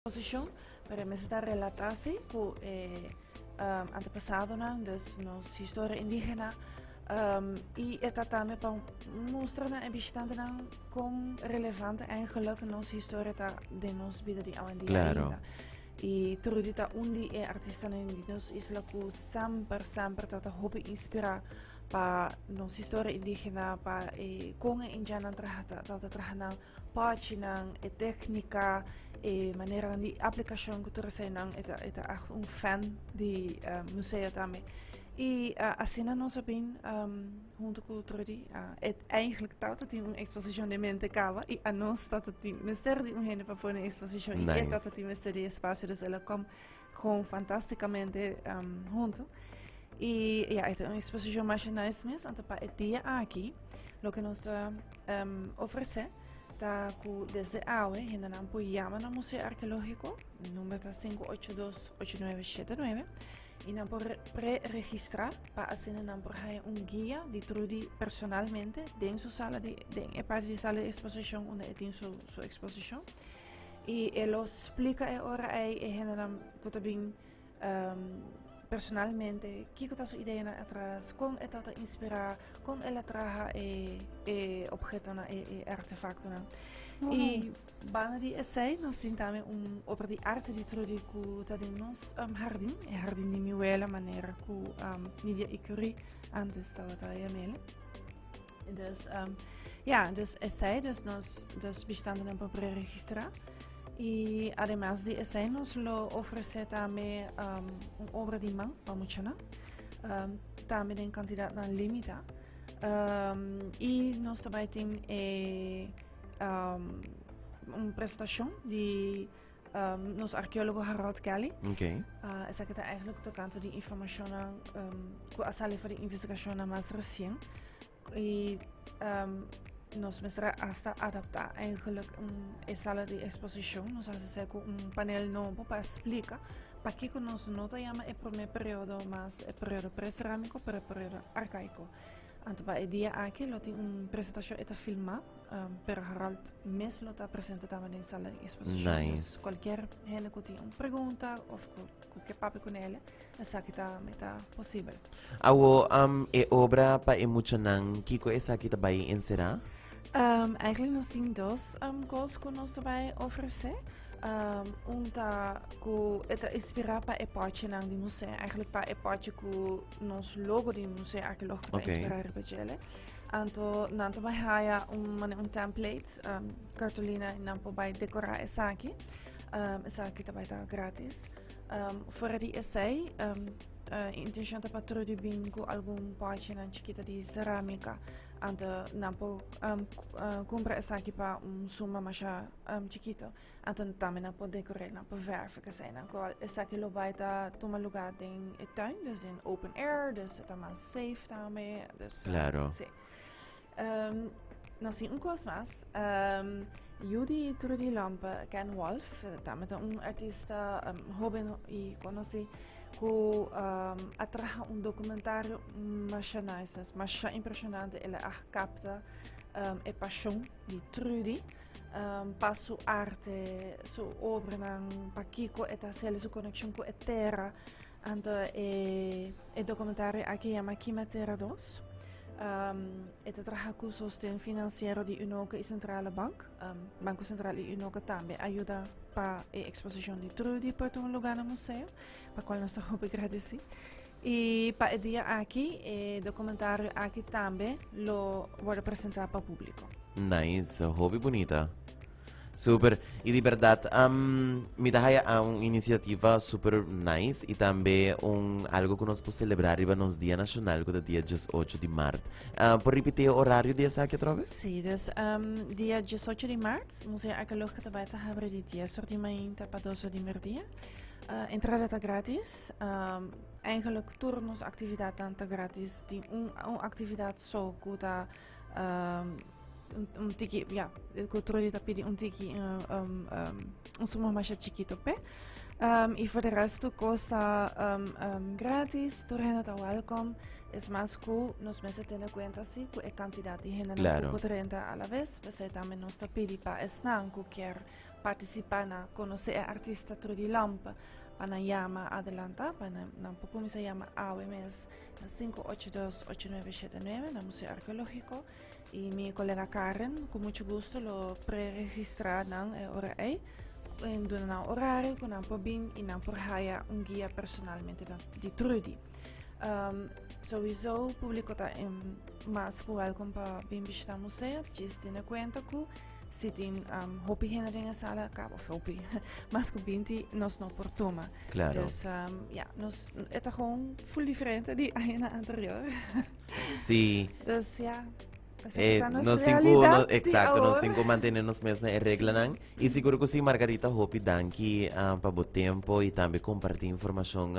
exposición, pero me está relatasi con antepasado, dus nos historia indígena. Y esta también para mostrar en bestanden con relevante eigenlijk nos historia de nos vida de hoy en día. Claro. Y trudita undi artistan in nos isla ku samper tata hobby inspira pa nos historia indígena pa con injana trahana paginang técnica manera di applicación cultura senang eta echt un fan di musea también. Y así no sabin junto con Trudy het eigenlijk dat een exposition de mente kava y a nos dat het die mister die omheen van een exposition y Nice. dat het die mister die espacio dus ela kwam gewoon fantásticamente junto. Y ja, het een exposition más nice mes ante pa het dia aquí lo que nos ofrece da ku desde awe en dan po llama na museo arqueológico número 5828979 y no por pre-registrar para hacer un guía de Trudy personalmente en su sala de parte de sala de exposición donde tiene su exposición y él lo explica ahora ahí en personalmente qué cosa su idea atrás con esta inspira con el traja objeto artefacto y van die essay nos zien también over die arte di Trudy ku tadimos hardin di miwela manera ku media ikuri antes estaba mele. Dus ja, dus essay dus nos dus bestanden en por registrar. Y además de essay nos lo ofrece también obra de man pamuchana también en cantidad no limita y nos también una presentación de nos arqueólogo Harold Kelly. Okay. Esa que está eigenlijk tocante die information ku asali voor de investigación más recién y nos muestra hasta adaptar eigenlijk sala de exposición nos hace un panel nuevo para explicar para qué nos nota llama el primer periodo más el periodo precerámico pero el periodo arcaico. Anto pa dia aquí lo tiene una presentación esta filma pero Harald mes lo está presente también en sala de exposición. Nice. Cualquier gente que tiene una pregunta o que pape con él, esa que está posible. Awo e obra pa mucho nang kiko esa kita bay en será. Eigenlijk nos zien dos cosas que nos vai ofrecer. Unta ku eta inspira pa e parte nang di museo. Eigenlijk pa e parte ku nos logo di museo archeologico pa inspirare bejele. Anto nanto mai haya un template cartolina nampo by decora esaki. Esaki ta ta gratis. Voor die essay intention pa Trudy bin ku algum pagina chiquita di ceramica. Anto nampo compra esaki pa summa masha chiquito. Anto tamen nampo decoreren nampo verven que zijn. Anko esaki lo baita toma lugar in tuin, dus in open air, dus het allemaal safe daarmee. Dus claro. Sí. No, sí, un cosa más. Judy Trudy Lampe, Ken Wolf, también un artista joven y conocido que atrae un documentario más nice, más impresionante. Él capta la pasión de Trudy, para su arte, su obra, para Kiko, su conexión con la tierra. Entonces, el documentario aquí se llama Kima Terra 2. Het trabajo sostén financiero de Unoca Centrale Bank, Banco Central de Unoca también ayuda para la exposición de Trudy por un lugar en el museo, para cual nos estamos agradecidos. Y para el día aquí, el documentario aquí también lo voy a presentar para el público. Nice, hobby bonita. Super. Y de verdad, me da una iniciativa super nice y también algo que nos puede celebrar en el Día Nacional, que es el día 18 de marzo. ¿Por repetir el horario de esa otra vez? Sí, dus día 18 de marzo, Museo Arqueológico de Baita Habre de 10 uur de maand tot 2 uur de middag. Entrada está gratis. Eigenlijk turnos actividad está gratis. Die actividad so kuta un tiki, ja, el controle está pidi un tiki un sumo más chiquito pe. Y voor de rest costa gratis, doorheen het welkom. Es más que nos meses tener cuenta si que cantidad de gente claro. no puede rentar a la vez, pues también nos pidi pa esnan cualquier participar na conocer artista Trudy Lamp. Para llama adelanta, para tampoco se llama AWMS 582-8979, en el Museo Arqueológico. Y mi colega Karen, con mucho gusto, lo preregistra en hora en un horario con un pobin y por haya un guía personalmente de Trudy. Sowieso público está más welkom para visitar el museo, just tiene cuenta que si tiene hopi herinneringen sala, of hopi, mas que binti nos no portoma. Claro. Dus nos het is gewoon full diferente die año anterior. Sí. Dus ja. Nós temos exacto, nós temos que manter nos mesmas regras e seguro que sim, Margarita, hope danke para o tempo e também compartilhar informação